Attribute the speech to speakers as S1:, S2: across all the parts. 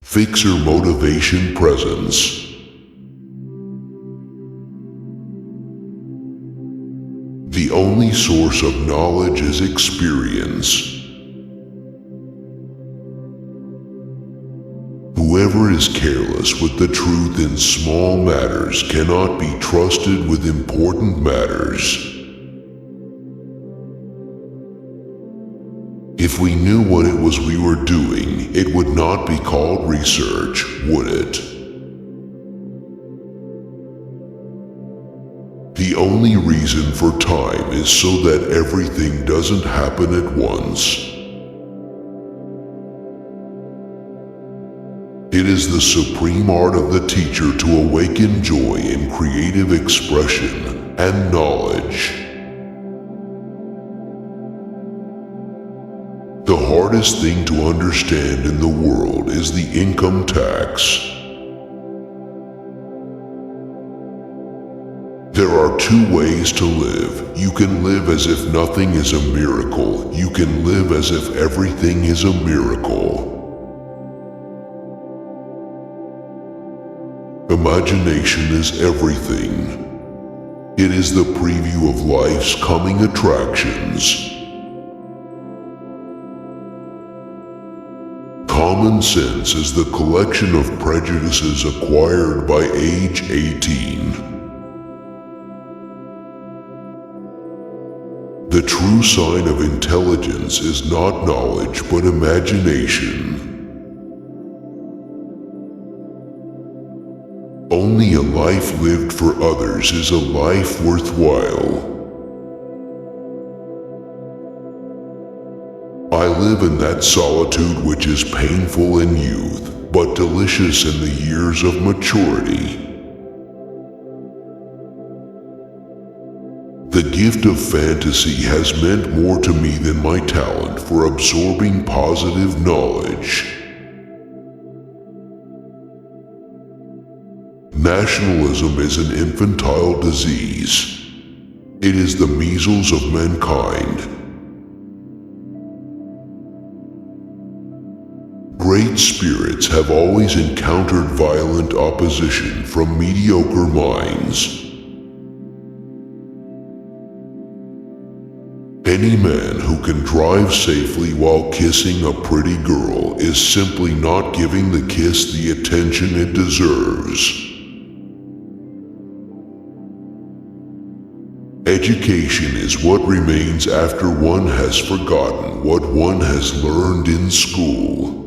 S1: Fixer motivation presence. The only source of knowledge is experience. Whoever is careless with the truth in small matters cannot be trusted with important matters. If we knew what it was we were doing, it would not be called research, would it? The only reason for time is so that everything doesn't happen at once. It is the supreme art of the teacher to awaken joy in creative expression and knowledge. The hardest thing to understand in the world is the income tax. There are two ways to live. You can live as if nothing is a miracle. You can live as if everything is a miracle. Imagination is everything. It is the preview of life's coming attractions. Common sense is the collection of prejudices acquired by age 18. The true sign of intelligence is not knowledge but imagination. Only a life lived for others is a life worthwhile. I live in that solitude which is painful in youth, but delicious in the years of maturity. The gift of fantasy has meant more to me than my talent for absorbing positive knowledge. Nationalism is an infantile disease. It is the measles of mankind. Great spirits have always encountered violent opposition from mediocre minds. Any man who can drive safely while kissing a pretty girl is simply not giving the kiss the attention it deserves. Education is what remains after one has forgotten what one has learned in school.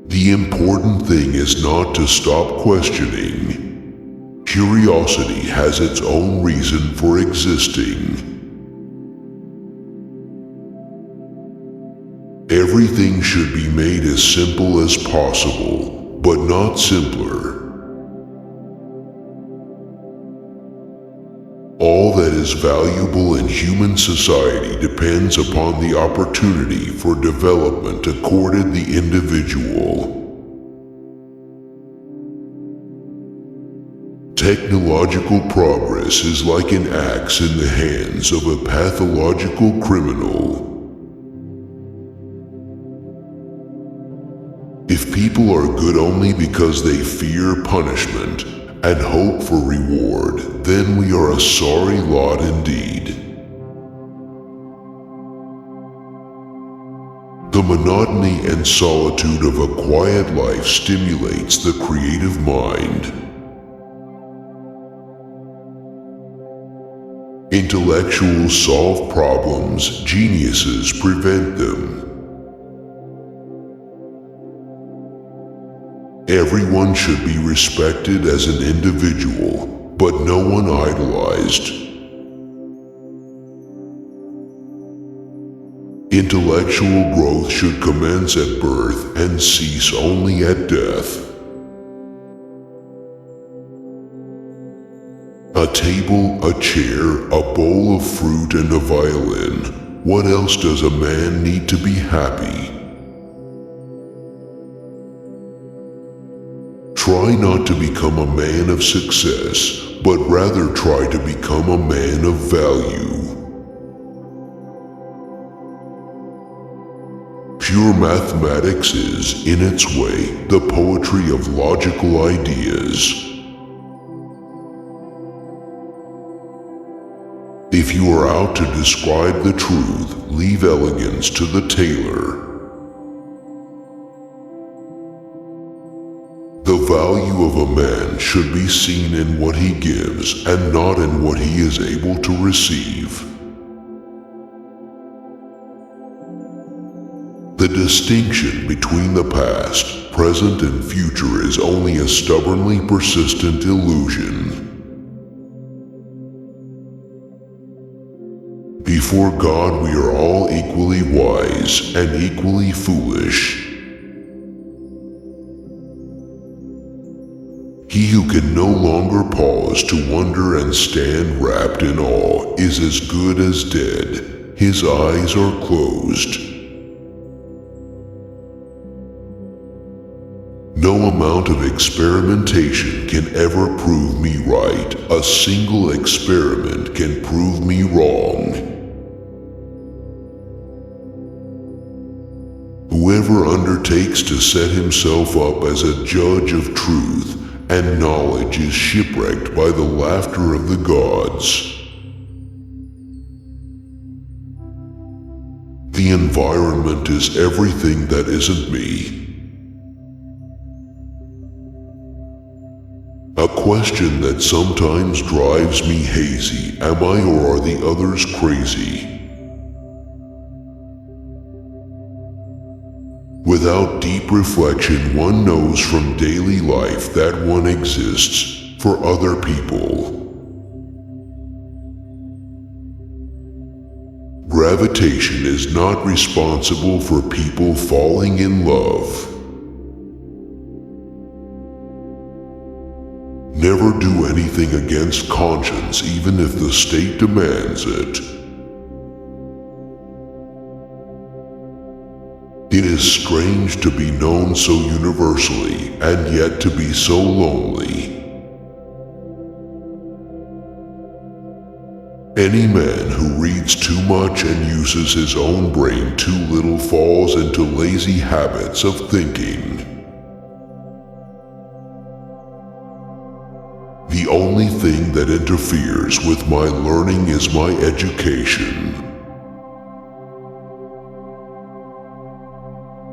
S1: The important thing is not to stop questioning. Curiosity has its own reason for existing. Everything should be made as simple as possible, but not simpler. All that is valuable in human society depends upon the opportunity for development accorded the individual. Technological progress is like an axe in the hands of a pathological criminal. If people are good only because they fear punishment and hope for reward, then we are a sorry lot indeed. The monotony and solitude of a quiet life stimulates the creative mind. Intellectuals solve problems, geniuses prevent them. Everyone should be respected as an individual, but no one idolized. Intellectual growth should commence at birth and cease only at death. A table, a chair, a bowl of fruit, and a violin. What else does a man need to be happy? Try not to become a man of success, but rather try to become a man of value. Pure mathematics is, in its way, the poetry of logical ideas. If you are out to describe the truth, leave elegance to the tailor. The value of a man should be seen in what he gives and not in what he is able to receive. The distinction between the past, present, and future is only a stubbornly persistent illusion. Before God, we are all equally wise and equally foolish. He who can no longer pause to wonder and stand wrapped in awe is as good as dead. His eyes are closed. No amount of experimentation can ever prove me right. A single experiment can prove me wrong. Whoever undertakes to set himself up as a judge of truth and knowledge is shipwrecked by the laughter of the gods. The environment is everything that isn't me. A question that sometimes drives me hazy: am I or are the others crazy? Without deep reflection, one knows from daily life that one exists for other people. Gravitation is not responsible for people falling in love. Never do anything against conscience, even if the state demands it. It is strange to be known so universally and yet to be so lonely. Any man who reads too much and uses his own brain too little falls into lazy habits of thinking. The only thing that interferes with my learning is my education.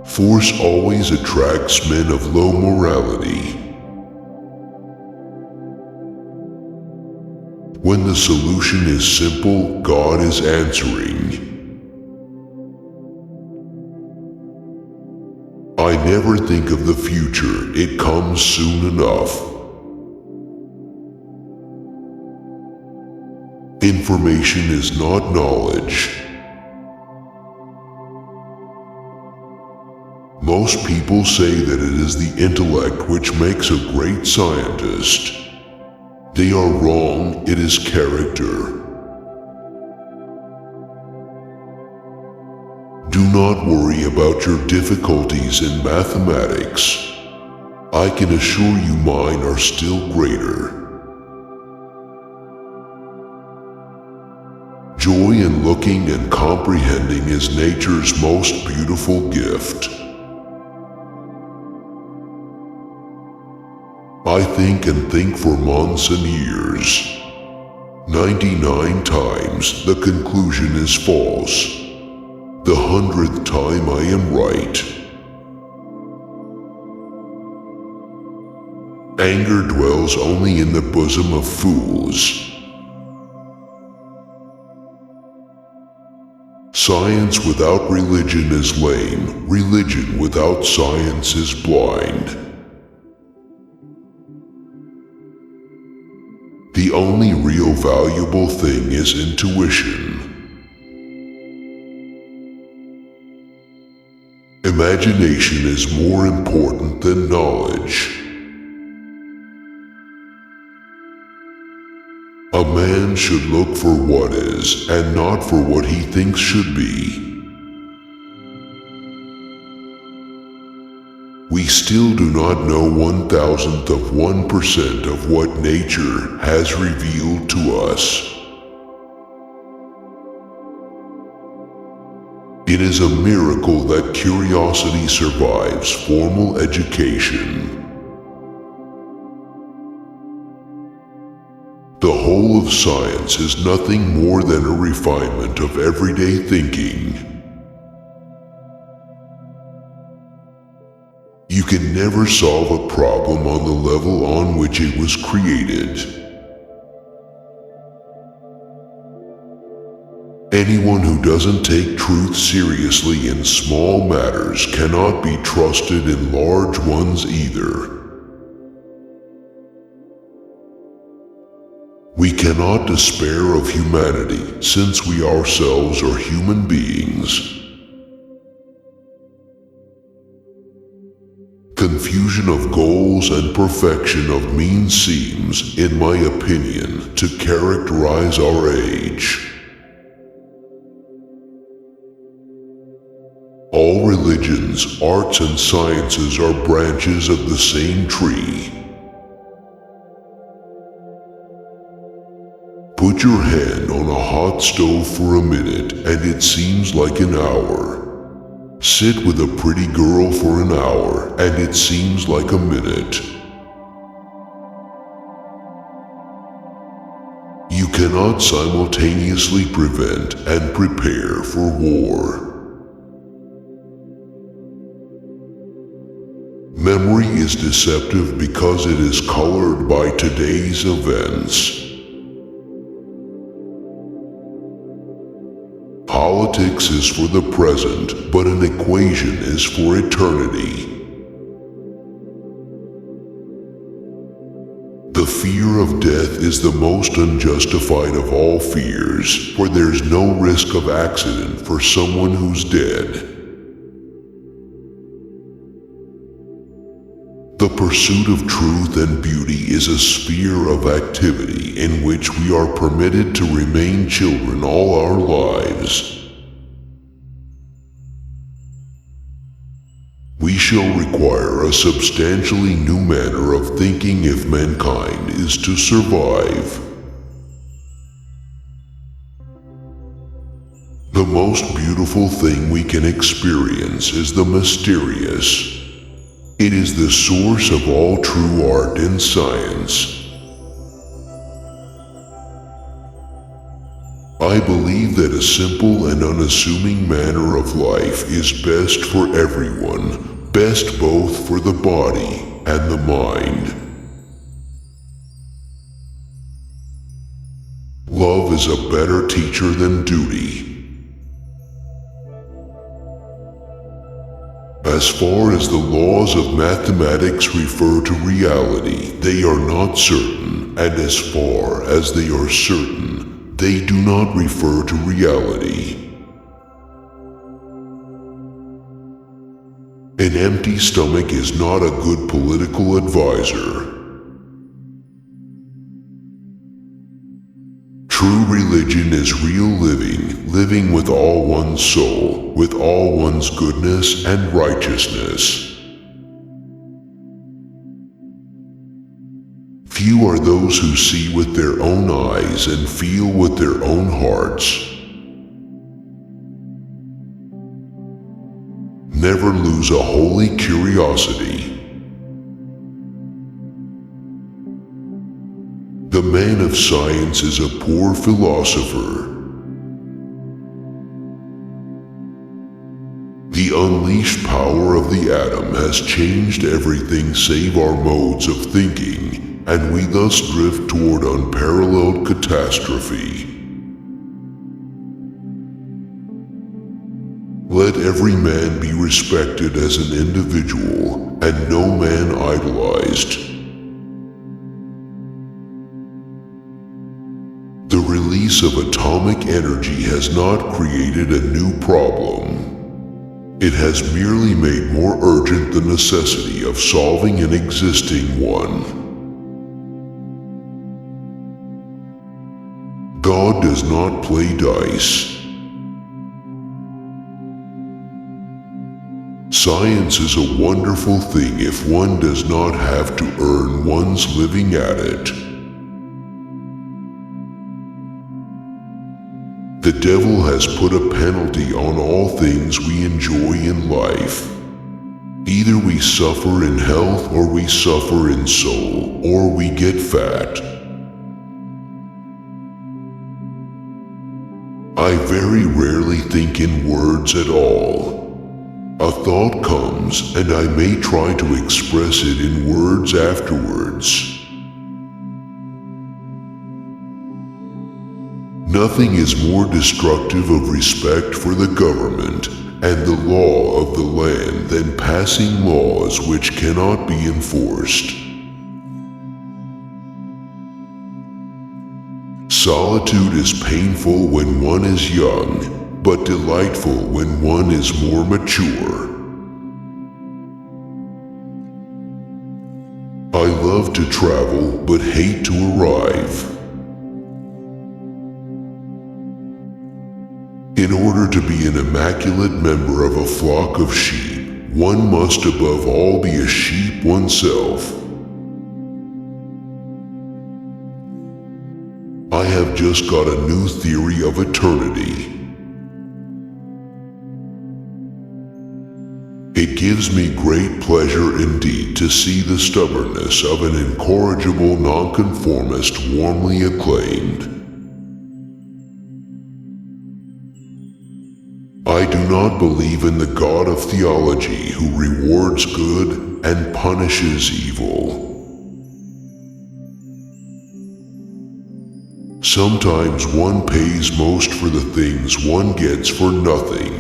S1: Force always attracts men of low morality. When the solution is simple, God is answering. I never think of the future, it comes soon enough. Information is not knowledge. Most people say that it is the intellect which makes a great scientist. They are wrong, it is character. Do not worry about your difficulties in mathematics. I can assure you mine are still greater. Joy in looking and comprehending is nature's most beautiful gift. I think and think for months and years. 99 times the conclusion is false. The 100th time I am right. Anger dwells only in the bosom of fools. Science without religion is lame. Religion without science is blind. The only real valuable thing is intuition. Imagination is more important than knowledge. A man should look for what is and not for what he thinks should be. We still do not know 1,000th of 1% of what nature has revealed to us. It is a miracle that curiosity survives formal education. The whole of science is nothing more than a refinement of everyday thinking. You can never solve a problem on the level on which it was created. Anyone who doesn't take truth seriously in small matters cannot be trusted in large ones either. We cannot despair of humanity since we ourselves are human beings. Confusion of goals and perfection of means seems, in my opinion, to characterize our age. All religions, arts, and sciences are branches of the same tree. Put your hand on a hot stove for a minute and it seems like an hour. Sit with a pretty girl for an hour and it seems like a minute. You cannot simultaneously prevent and prepare for war. Memory is deceptive because it is colored by today's events. Politics is for the present, but an equation is for eternity. The fear of death is the most unjustified of all fears, for there's no risk of accident for someone who's dead. The pursuit of truth and beauty is a sphere of activity in which we are permitted to remain children all our lives. We shall require a substantially new manner of thinking if mankind is to survive. The most beautiful thing we can experience is the mysterious. It is the source of all true art and science. I believe that a simple and unassuming manner of life is best for everyone, best both for the body and the mind. Love is a better teacher than duty. As far as the laws of mathematics refer to reality, they are not certain, and as far as they are certain, they do not refer to reality. An empty stomach is not a good political advisor. True religion is real living, living with all one's soul, with all one's goodness and righteousness. Few are those who see with their own eyes and feel with their own hearts. Never lose a holy curiosity. The man of science is a poor philosopher. The unleashed power of the atom has changed everything save our modes of thinking, and we thus drift toward unparalleled catastrophe. Let every man be respected as an individual, and no man idolized. The release of atomic energy has not created a new problem. It has merely made more urgent the necessity of solving an existing one. God does not play dice. Science is a wonderful thing if one does not have to earn one's living at it. The The devil has put a penalty on all things we enjoy in life. Either we suffer in health, or we suffer in soul, or we get fat. I very rarely think in words at all. A thought comes, and I may try to express it in words afterwards. Nothing is more destructive of respect for the government and the law of the land than passing laws which cannot be enforced. Solitude is painful when one is young, but delightful when one is more mature. I love to travel, but hate to arrive. In order to be an immaculate member of a flock of sheep, one must above all be a sheep oneself. I have just got a new theory of eternity. It gives me great pleasure indeed to see the stubbornness of an incorrigible nonconformist warmly acclaimed. I do not believe in the God of theology who rewards good and punishes evil. Sometimes one pays most for the things one gets for nothing.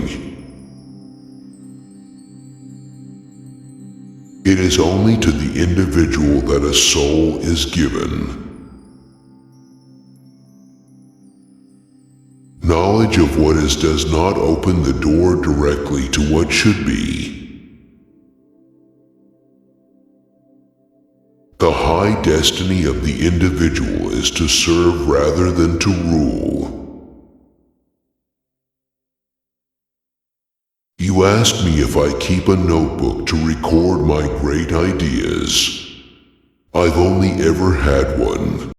S1: It is only to the individual that a soul is given. Knowledge of what is does not open the door directly to what should be. The high destiny of the individual is to serve rather than to rule. You ask me if I keep a notebook to record my great ideas. I've only ever had one.